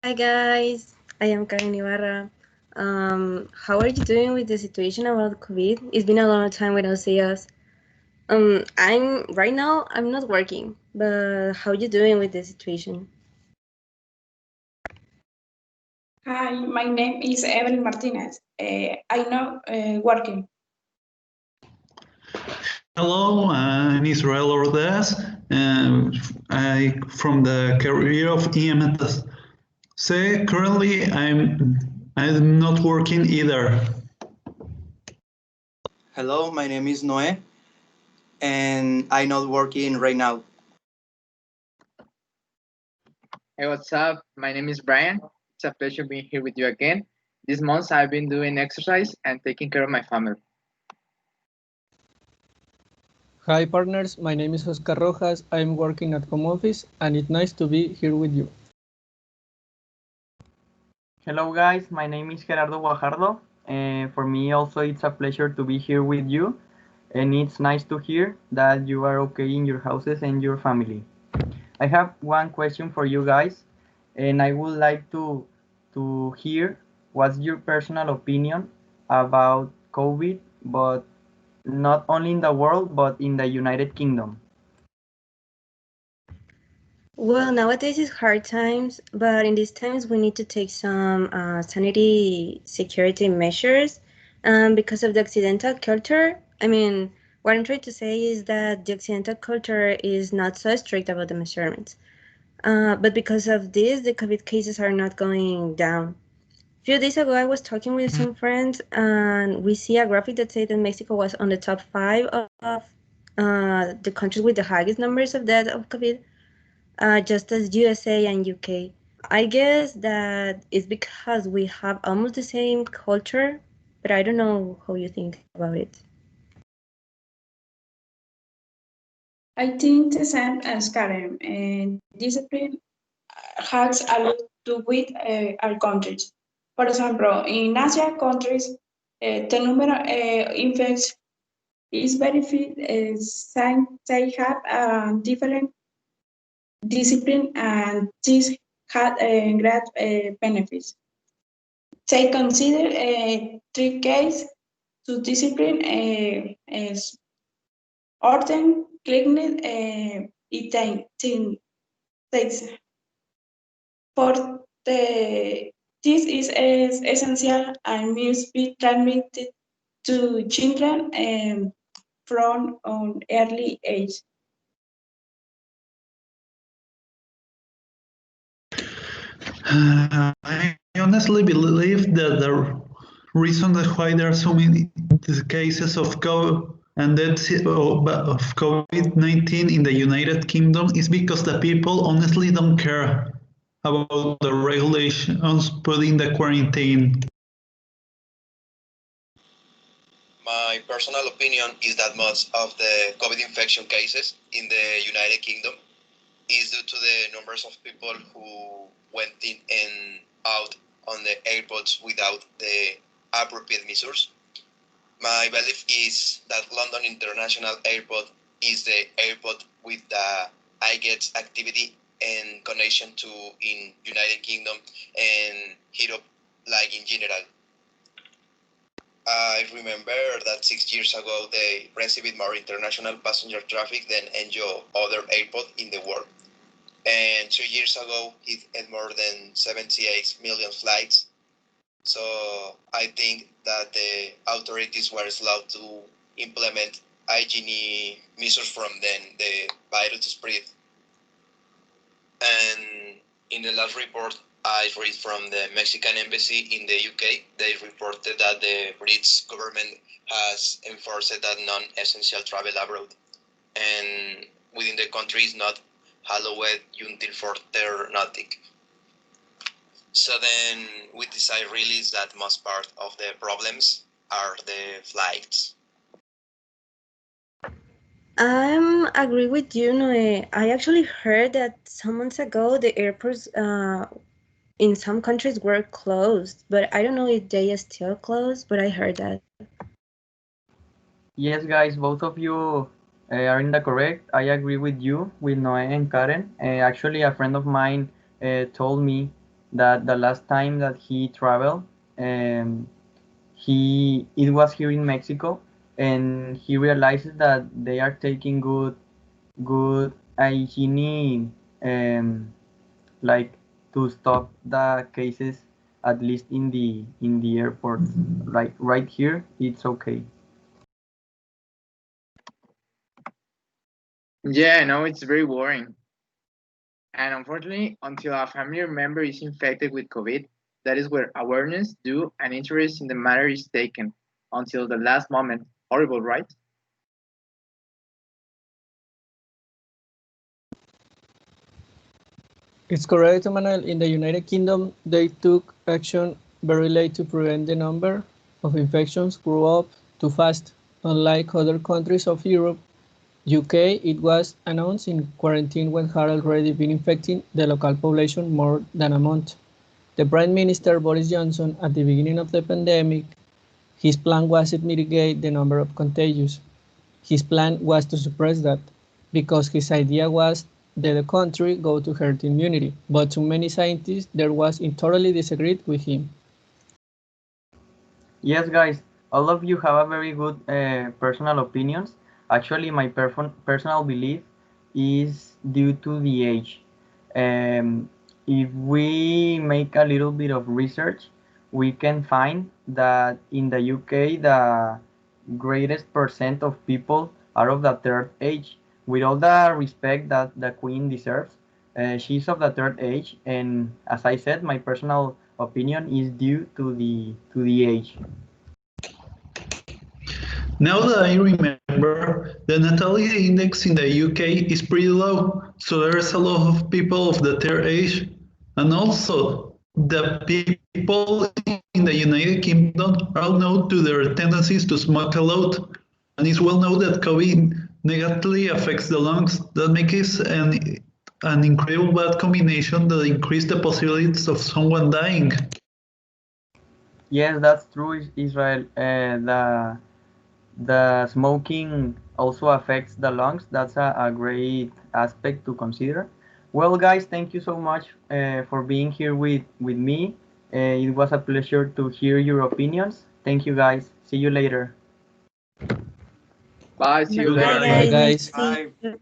Hi guys, I am Karen Ibarra. How are you doing with the situation about COVID? It's been a long time without see us. I'm right now. I'm not working, but how you doing with the situation? Hi, my name is Evelyn Martinez. I know working. Hello, I'm Israel Ordaz. I from the career of EMS. Say currently I'm not working either. Hello, my name is Noé, and I'm not working right now. Hey, what's up? My name is Brian. It's a pleasure being here with you again. This month I've been doing exercise and taking care of my family. Hi partners, my name is Oscar Rojas. I'm working at home office and it's nice to be here with you. Hello guys, my name is Gerardo Guajardo. For me also it's a pleasure to be here with you, and it's nice to hear that you are okay in your houses and your family. I have one question for you guys, and I would like to hear what's your personal opinion about COVID, but not only in the world but in the United Kingdom. Well, nowadays it's hard times, but in these times we need to take some sanity security measures because of the Occidental culture. I mean, what I'm trying to say is that the Occidental culture is not so strict about the measurements. But because of this, the COVID cases are not going down. A few days ago, I was talking with some friends, and we see a graphic that said that Mexico was on the top 5 of the countries with the highest numbers of death of COVID, just as USA and UK. I guess that it's because we have almost the same culture, but I don't know how you think about it. I think the same as Karen. Discipline has a lot to do with our countries. Por ejemplo, in Asia countries, the number of infects is very few. They have different discipline and this had great benefits. They consider three cases to discipline as order, cleanliness, takes. For the this is essential and must be transmitted to children from an early age. I honestly believe that the reason that why there are so many cases of COVID and deaths of COVID-19 in the United Kingdom is because the people honestly don't care about the regulations put in the quarantine. My personal opinion is that most of the COVID infection cases in the United Kingdom is due to the numbers of people who went in and out on the airports without the appropriate measures. My belief is that London International Airport is the airport with the highest activity and connection to in United Kingdom and Europe, like in general. I remember that 6 years ago they received more international passenger traffic than any other airport in the world. And 2 years ago it had more than 78 million flights. So I think that the authorities were slow to implement hygiene measures from then the virus spread. And in the last report I read from the Mexican embassy in the UK, they reported that the British government has enforced that non-essential travel abroad, and within the country is not allowed until further notice. So then we decide really is that most part of the problems are the flights. I agree with you, Noe. I actually heard that some months ago the airports in some countries were closed, but I don't know if they are still closed, but I heard that. Yes, guys, both of you are in the correct. I agree with you, with Noe and Karen. Actually, a friend of mine told me that the last time that he traveled, um, it was here in Mexico, and he realizes that they are taking good hygiene, like to stop the cases, at least in the airports. Like right here, it's okay. Yeah, I know it's very worrying. And unfortunately, until a family member is infected with COVID, that is where awareness, due, and interest in the matter is taken until the last moment. Horrible, right? It's correct, Manuel. In the United Kingdom, they took action very late to prevent the number of infections grew up too fast. Unlike other countries of Europe, UK, it was announced in quarantine when had already been infecting the local population more than a month. The Prime Minister Boris Johnson, at the beginning of the pandemic, his plan wasn't to mitigate the number of contagions. His plan was to suppress that, because his idea was that the country go to herd immunity, but too many scientists there was totally disagreed with him. Yes, guys, all of you have a very good personal opinions. Actually, my personal belief is due to the age. If we make a little bit of research, we can find that in the UK, the greatest percent of people are of the third age. With all the respect that the Queen deserves, she's of the third age, and as I said, my personal opinion is due to the age. Now that I remember, the natality index in the UK is pretty low, so there's a lot of people of the third age, and also the people in the United Kingdom are known to their tendencies to smoke a lot, and it's well known that COVID negatively affects the lungs. That makes an incredible bad combination that increase the possibilities of someone dying. Yes, that's true, Israel. The smoking also affects the lungs. That's a great aspect to consider. Well, guys, thank you so much for being here with me. It was a pleasure to hear your opinions. Thank you, guys. See you later. Bye, see you Goodbye. Bye, later. Bye, guys. Nice guys. to see Bye. you.